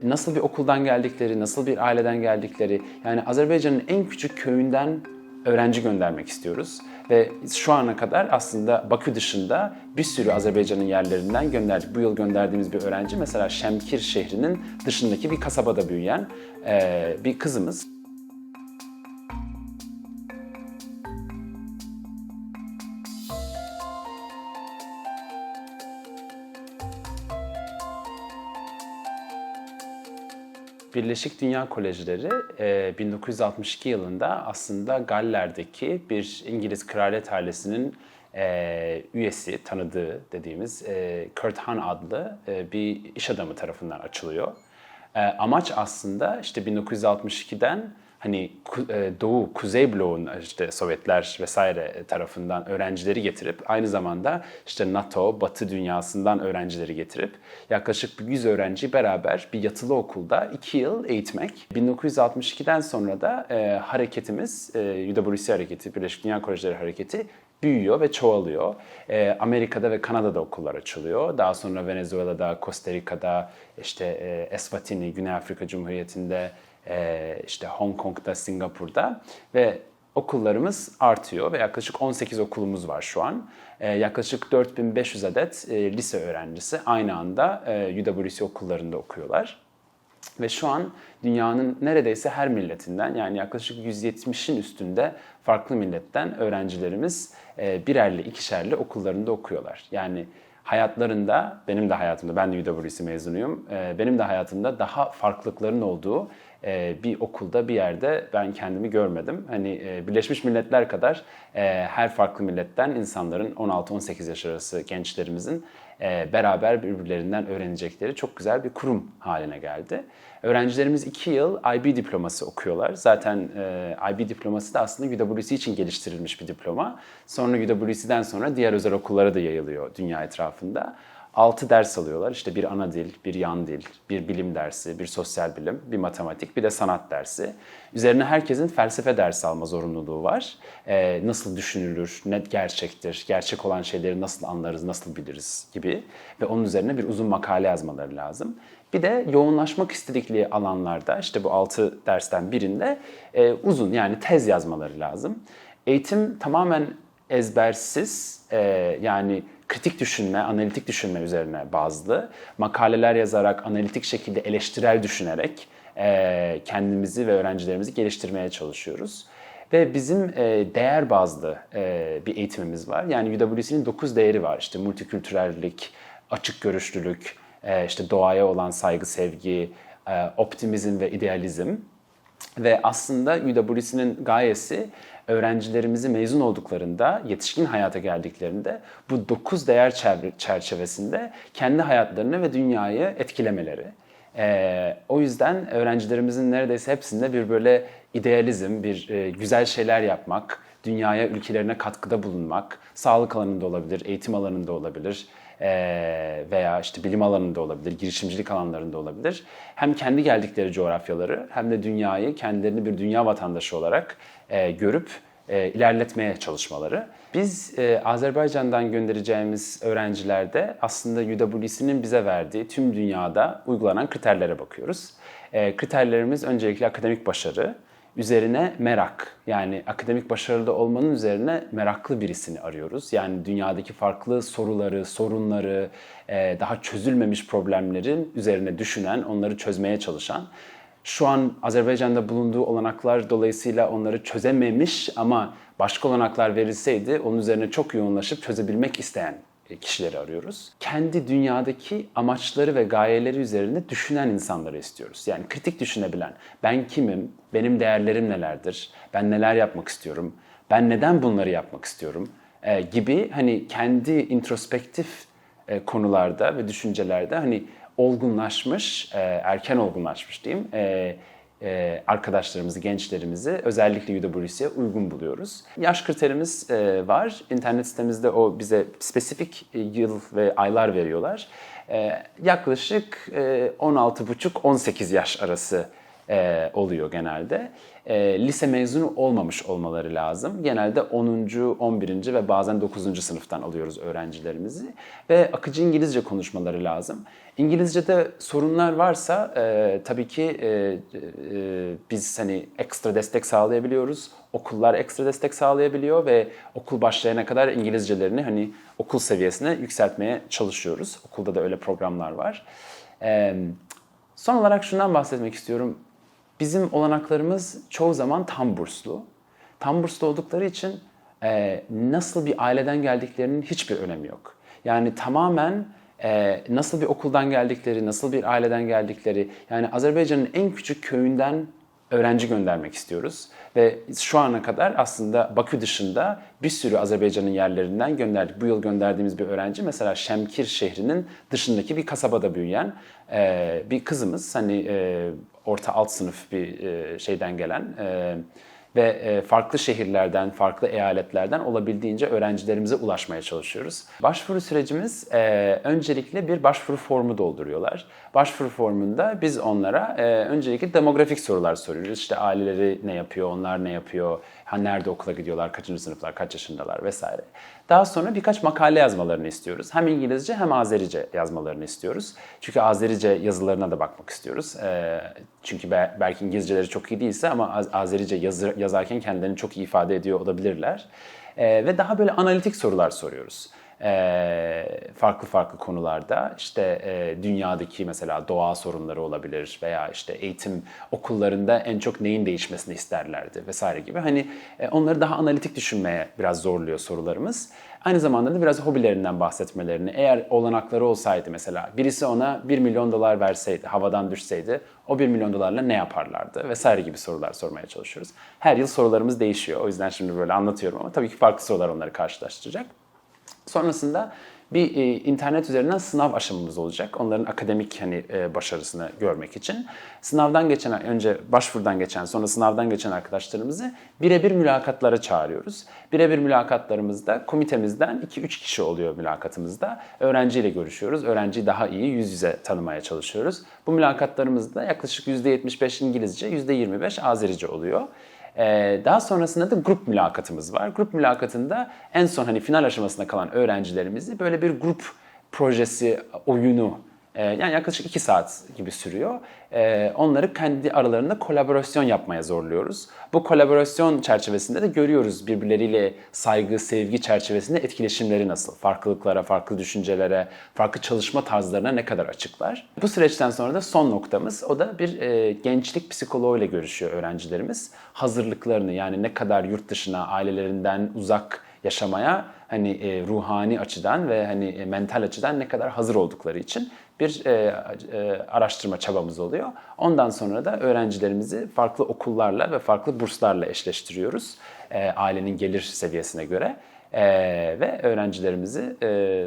nasıl bir okuldan geldikleri, nasıl bir aileden geldikleri, yani Azerbaycan'ın en küçük köyünden öğrenci göndermek istiyoruz. Ve şu ana kadar aslında Bakü dışında bir sürü Azerbaycan'ın yerlerinden gönderdik. Bu yıl gönderdiğimiz bir öğrenci mesela Şemkir şehrinin dışındaki bir kasabada büyüyen bir kızımız. Birleşik Dünya Kolejleri 1962 yılında aslında Galler'deki bir İngiliz kraliyet ailesinin üyesi, tanıdığı dediğimiz Kurt Han adlı bir iş adamı tarafından açılıyor. Amaç aslında işte 1962'den hani Doğu, Kuzey bloğun işte Sovyetler vesaire tarafından öğrencileri getirip aynı zamanda işte NATO, Batı dünyasından öğrencileri getirip yaklaşık 100 öğrenciyi beraber bir yatılı okulda 2 yıl eğitmek. 1962'den sonra da hareketimiz, UWC hareketi, Birleşik Dünya Kolejleri hareketi büyüyor ve çoğalıyor. Amerika'da ve Kanada'da okullar açılıyor. Daha sonra Venezuela'da, Costa Rica'da, işte Eswatini, Güney Afrika Cumhuriyeti'nde, işte Hong Kong'da, Singapur'da ve okullarımız artıyor ve yaklaşık 18 okulumuz var şu an. Yaklaşık 4500 adet lise öğrencisi aynı anda UWC okullarında okuyorlar. Ve şu an dünyanın neredeyse her milletinden, yani yaklaşık 170'in üstünde farklı milletten öğrencilerimiz birerli, ikişerli okullarında okuyorlar. Yani hayatlarında, benim de hayatımda, ben de UWC mezunuyum, benim de hayatımda daha farklılıkların olduğu bir okulda, bir yerde ben kendimi görmedim. Hani Birleşmiş Milletler kadar her farklı milletten insanların 16-18 yaş arası gençlerimizin beraber birbirlerinden öğrenecekleri çok güzel bir kurum haline geldi. Öğrencilerimiz 2 yıl IB diploması okuyorlar. Zaten IB diploması da aslında UWC için geliştirilmiş bir diploma. Sonra UWC'den sonra diğer özel okullara da yayılıyor dünya etrafında. 6 ders alıyorlar. İşte bir ana dil, bir yan dil, bir bilim dersi, bir sosyal bilim, bir matematik, bir de sanat dersi. Üzerine herkesin felsefe dersi alma zorunluluğu var. Nasıl düşünülür, ne gerçektir, gerçek olan şeyleri nasıl anlarız, nasıl biliriz gibi. Ve onun üzerine bir uzun makale yazmaları lazım. Bir de yoğunlaşmak istedikleri alanlarda, işte bu 6 dersten birinde uzun, yani tez yazmaları lazım. Eğitim tamamen ezbersiz, yani kritik düşünme, analitik düşünme üzerine bazlı. Makaleler yazarak, analitik şekilde eleştirel düşünerek kendimizi ve öğrencilerimizi geliştirmeye çalışıyoruz. Ve bizim değer bazlı bir eğitimimiz var. Yani UWC'nin 9 değeri var. İşte multikültürellik, açık görüşlülük, işte doğaya olan saygı, sevgi, optimizm ve idealizm. Ve aslında UWC'nin gayesi öğrencilerimizi mezun olduklarında, yetişkin hayata geldiklerinde bu 9 değer çerçevesinde kendi hayatlarını ve dünyayı etkilemeleri. O yüzden öğrencilerimizin neredeyse hepsinde bir böyle idealizm, bir güzel şeyler yapmak, dünyaya, ülkelerine katkıda bulunmak, sağlık alanında olabilir, eğitim alanında olabilir, veya işte bilim alanında olabilir, girişimcilik alanlarında olabilir. Hem kendi geldikleri coğrafyaları hem de dünyayı kendilerini bir dünya vatandaşı olarak görüp ilerletmeye çalışmaları. Biz Azerbaycan'dan göndereceğimiz öğrencilerde aslında UWC'nin bize verdiği tüm dünyada uygulanan kriterlere bakıyoruz. Kriterlerimiz öncelikle akademik başarı, üzerine merak, yani akademik başarılı olmanın üzerine meraklı birisini arıyoruz. Yani dünyadaki farklı soruları, sorunları, daha çözülmemiş problemlerin üzerine düşünen, onları çözmeye çalışan. Şu an Azerbaycan'da bulunduğu olanaklar dolayısıyla onları çözememiş ama başka olanaklar verilseydi onun üzerine çok yoğunlaşıp çözebilmek isteyen kişileri arıyoruz. Kendi dünyadaki amaçları ve gayeleri üzerinde düşünen insanları istiyoruz. Yani kritik düşünebilen, ben kimim, benim değerlerim nelerdir, ben neler yapmak istiyorum, ben neden bunları yapmak istiyorum gibi hani kendi introspektif konularda ve düşüncelerde hani olgunlaşmış, erken olgunlaşmış diyeyim, arkadaşlarımızı, gençlerimizi özellikle UWC'ye uygun buluyoruz. Yaş kriterimiz var. İnternet sitemizde o bize spesifik yıl ve aylar veriyorlar. Yaklaşık 16,5-18 yaş arası oluyor genelde. Lise mezunu olmamış olmaları lazım. Genelde 10. 11. ve bazen 9. sınıftan alıyoruz öğrencilerimizi. Ve akıcı İngilizce konuşmaları lazım. İngilizce'de sorunlar varsa tabii ki biz hani ekstra destek sağlayabiliyoruz. Okullar ekstra destek sağlayabiliyor ve okul başlayana kadar İngilizcelerini hani okul seviyesine yükseltmeye çalışıyoruz. Okulda da öyle programlar var. Son olarak şundan bahsetmek istiyorum. Bizim olanaklarımız çoğu zaman tam burslu. Tam burslu oldukları için nasıl bir aileden geldiklerinin hiçbir önemi yok. Yani tamamen nasıl bir okuldan geldikleri, nasıl bir aileden geldikleri, yani Azerbaycan'ın en küçük köyünden öğrenci göndermek istiyoruz. Ve şu ana kadar aslında Bakü dışında bir sürü Azerbaycan'ın yerlerinden gönderdik. Bu yıl gönderdiğimiz bir öğrenci mesela Şemkir şehrinin dışındaki bir kasabada büyüyen bir kızımız. Hani orta alt sınıf bir şeyden gelen ve farklı şehirlerden, farklı eyaletlerden olabildiğince öğrencilerimize ulaşmaya çalışıyoruz. Başvuru sürecimiz öncelikle bir başvuru formu dolduruyorlar. Başvuru formunda biz onlara öncelikle demografik sorular soruyoruz. İşte aileleri ne yapıyor, onlar ne yapıyor, nerede okula gidiyorlar, kaçıncı sınıflar, kaç yaşındalar vesaire. Daha sonra birkaç makale yazmalarını istiyoruz. Hem İngilizce hem Azerice yazmalarını istiyoruz. Çünkü Azerice yazılarına da bakmak istiyoruz. Çünkü belki İngilizceleri çok iyi değilse ama Azerice yazarken kendilerini çok iyi ifade ediyor olabilirler. Ve daha böyle analitik sorular soruyoruz. Farklı farklı konularda işte dünyadaki mesela doğa sorunları olabilir veya işte eğitim okullarında en çok neyin değişmesini isterlerdi vesaire gibi. Hani onları daha analitik düşünmeye biraz zorluyor sorularımız. Aynı zamanda da biraz hobilerinden bahsetmelerini, eğer olanakları olsaydı mesela birisi ona 1 milyon dolar verseydi, havadan düşseydi o 1 milyon dolarla ne yaparlardı vesaire gibi sorular sormaya çalışıyoruz. Her yıl sorularımız değişiyor. O yüzden şimdi böyle anlatıyorum ama tabii ki farklı sorular onları karşılaştıracak. Sonrasında bir internet üzerinden sınav aşamamız olacak. Onların akademik hani başarısını görmek için. Sınavdan geçen, önce başvurudan geçen, sonra sınavdan geçen arkadaşlarımızı birebir mülakatlara çağırıyoruz. Birebir mülakatlarımızda komitemizden 2-3 kişi oluyor mülakatımızda. Öğrenciyle görüşüyoruz. Öğrenciyi daha iyi yüz yüze tanımaya çalışıyoruz. Bu mülakatlarımızda yaklaşık %75 İngilizce, %25 Azerice oluyor. Daha sonrasında da grup mülakatımız var. Grup mülakatında en son hani final aşamasında kalan öğrencilerimizi böyle bir grup projesi, oyunu yani yaklaşık 2 saat gibi sürüyor. Onları kendi aralarında kolaborasyon yapmaya zorluyoruz. Bu kolaborasyon çerçevesinde de görüyoruz birbirleriyle saygı, sevgi çerçevesinde etkileşimleri nasıl. Farklılıklara, farklı düşüncelere, farklı çalışma tarzlarına ne kadar açıklar. Bu süreçten sonra da son noktamız, o da bir gençlik psikoloğuyla görüşüyor öğrencilerimiz. Hazırlıklarını, yani ne kadar yurt dışına, ailelerinden uzak yaşamaya hani ruhani açıdan ve hani mental açıdan ne kadar hazır oldukları için bir araştırma çabamız oluyor. Ondan sonra da öğrencilerimizi farklı okullarla ve farklı burslarla eşleştiriyoruz ailenin gelir seviyesine göre. Ve öğrencilerimizi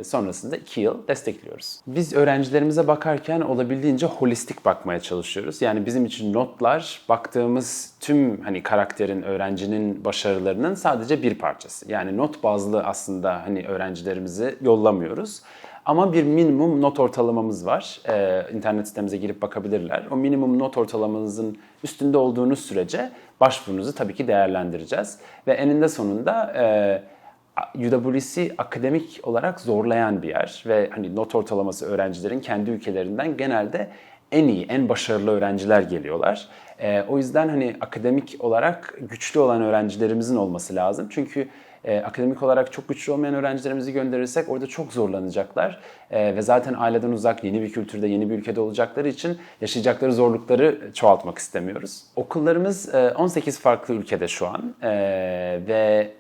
sonrasında 2 yıl destekliyoruz. Biz öğrencilerimize bakarken olabildiğince holistik bakmaya çalışıyoruz. Yani bizim için notlar baktığımız tüm hani karakterin, öğrencinin başarılarının sadece bir parçası. Yani not bazlı aslında hani öğrencilerimizi yollamıyoruz. Ama bir minimum not ortalamamız var. İnternet sitemize girip bakabilirler. O minimum not ortalamanızın üstünde olduğunuz sürece başvurunuzu tabii ki değerlendireceğiz. Ve eninde sonunda UWC akademik olarak zorlayan bir yer ve hani not ortalaması öğrencilerin kendi ülkelerinden genelde en iyi, en başarılı öğrenciler geliyorlar. O yüzden hani akademik olarak güçlü olan öğrencilerimizin olması lazım. Çünkü akademik olarak çok güçlü olmayan öğrencilerimizi gönderirsek orada çok zorlanacaklar. Ve zaten aileden uzak, yeni bir kültürde, yeni bir ülkede olacakları için yaşayacakları zorlukları çoğaltmak istemiyoruz. Okullarımız 18 farklı ülkede şu an ve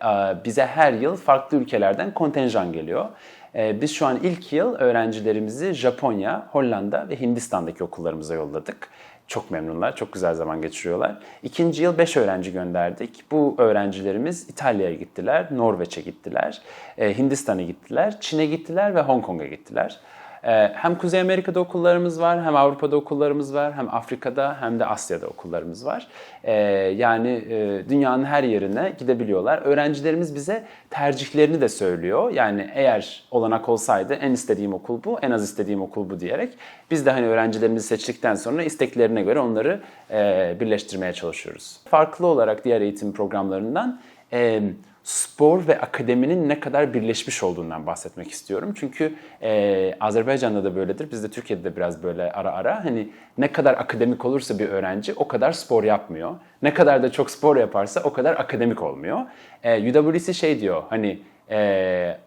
bize her yıl farklı ülkelerden kontenjan geliyor. Biz şu an ilk yıl öğrencilerimizi Japonya, Hollanda ve Hindistan'daki okullarımıza yolladık. Çok memnunlar, çok güzel zaman geçiriyorlar. İkinci yıl 5 öğrenci gönderdik. Bu öğrencilerimiz İtalya'ya gittiler, Norveç'e gittiler, Hindistan'a gittiler, Çin'e gittiler ve Hong Kong'a gittiler. Hem Kuzey Amerika'da okullarımız var, hem Avrupa'da okullarımız var, hem Afrika'da hem de Asya'da okullarımız var. Yani dünyanın her yerine gidebiliyorlar. Öğrencilerimiz bize tercihlerini de söylüyor. Yani eğer olanak olsaydı en istediğim okul bu, en az istediğim okul bu diyerek biz de hani öğrencilerimizi seçtikten sonra isteklerine göre onları birleştirmeye çalışıyoruz. Farklı olarak diğer eğitim programlarından spor ve akademinin ne kadar birleşmiş olduğundan bahsetmek istiyorum. Çünkü Azerbaycan'da da böyledir. Biz de Türkiye'de de biraz böyle ara ara hani ne kadar akademik olursa bir öğrenci o kadar spor yapmıyor. Ne kadar da çok spor yaparsa o kadar akademik olmuyor. UWC şey diyor hani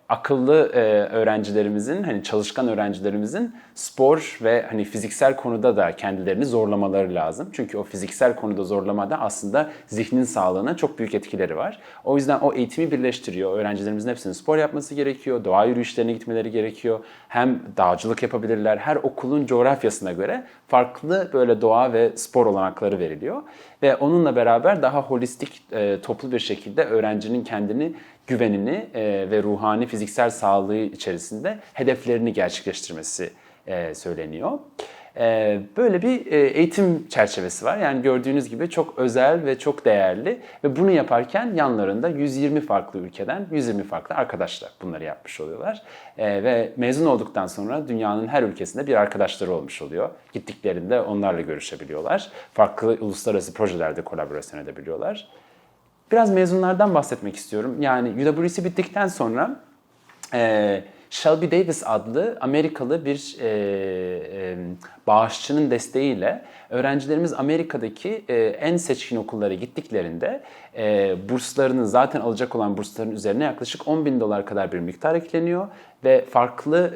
akıllı öğrencilerimizin, hani çalışkan öğrencilerimizin spor ve hani fiziksel konuda da kendilerini zorlamaları lazım. Çünkü o fiziksel konuda zorlamada aslında zihnin sağlığına çok büyük etkileri var. O yüzden o eğitimi birleştiriyor. Öğrencilerimizin hepsinin spor yapması gerekiyor, doğa yürüyüşlerine gitmeleri gerekiyor. Hem dağcılık yapabilirler, her okulun coğrafyasına göre farklı böyle doğa ve spor olanakları veriliyor. Ve onunla beraber daha holistik, toplu bir şekilde öğrencinin kendini güvenini ve ruhani fiziksel sağlığı içerisinde hedeflerini gerçekleştirmesi söyleniyor. Böyle bir eğitim çerçevesi var. Yani gördüğünüz gibi çok özel ve çok değerli ve bunu yaparken yanlarında 120 farklı ülkeden 120 farklı arkadaşlar bunları yapmış oluyorlar. Ve mezun olduktan sonra dünyanın her ülkesinde bir arkadaşları olmuş oluyor. Gittiklerinde onlarla görüşebiliyorlar. Farklı uluslararası projelerde kolaborasyon edebiliyorlar. Biraz mezunlardan bahsetmek istiyorum. Yani UWC bittikten sonra Shelby Davis adlı Amerikalı bir bağışçının desteğiyle öğrencilerimiz Amerika'daki en seçkin okullara gittiklerinde burslarını zaten alacak olan bursların üzerine yaklaşık $10.000 kadar bir miktar ekleniyor ve farklı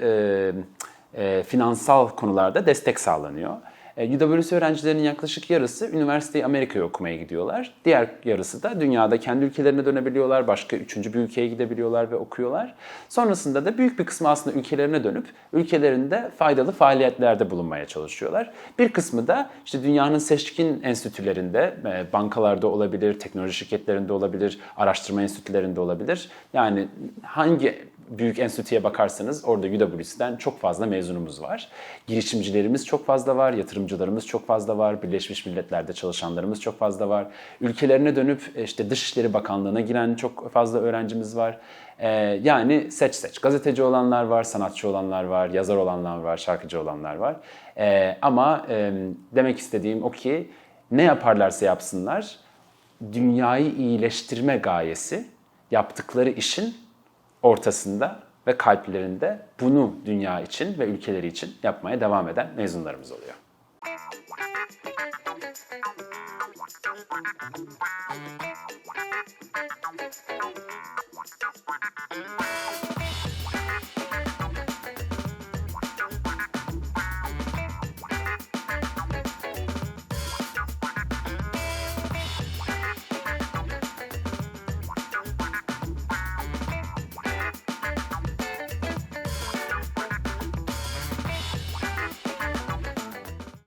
finansal konularda destek sağlanıyor. UWC öğrencilerinin yaklaşık yarısı üniversiteyi Amerika'ya okumaya gidiyorlar. Diğer yarısı da dünyada kendi ülkelerine dönebiliyorlar. Başka üçüncü bir ülkeye gidebiliyorlar ve okuyorlar. Sonrasında da büyük bir kısmı aslında ülkelerine dönüp ülkelerinde faydalı faaliyetlerde bulunmaya çalışıyorlar. Bir kısmı da işte dünyanın seçkin enstitülerinde, bankalarda olabilir, teknoloji şirketlerinde olabilir, araştırma enstitülerinde olabilir. Yani hangi büyük enstitüye bakarsanız orada UWC'den çok fazla mezunumuz var. Girişimcilerimiz çok fazla var, yatırımcılarımız çok fazla var, Birleşmiş Milletler'de çalışanlarımız çok fazla var. Ülkelerine dönüp işte Dışişleri Bakanlığı'na giren çok fazla öğrencimiz var. Yani seç seç. Gazeteci olanlar var, sanatçı olanlar var, yazar olanlar var, şarkıcı olanlar var. Ama demek istediğim o ki ne yaparlarsa yapsınlar, dünyayı iyileştirme gayesi yaptıkları işin ortasında ve kalplerinde bunu dünya için ve ülkeleri için yapmaya devam eden mezunlarımız oluyor.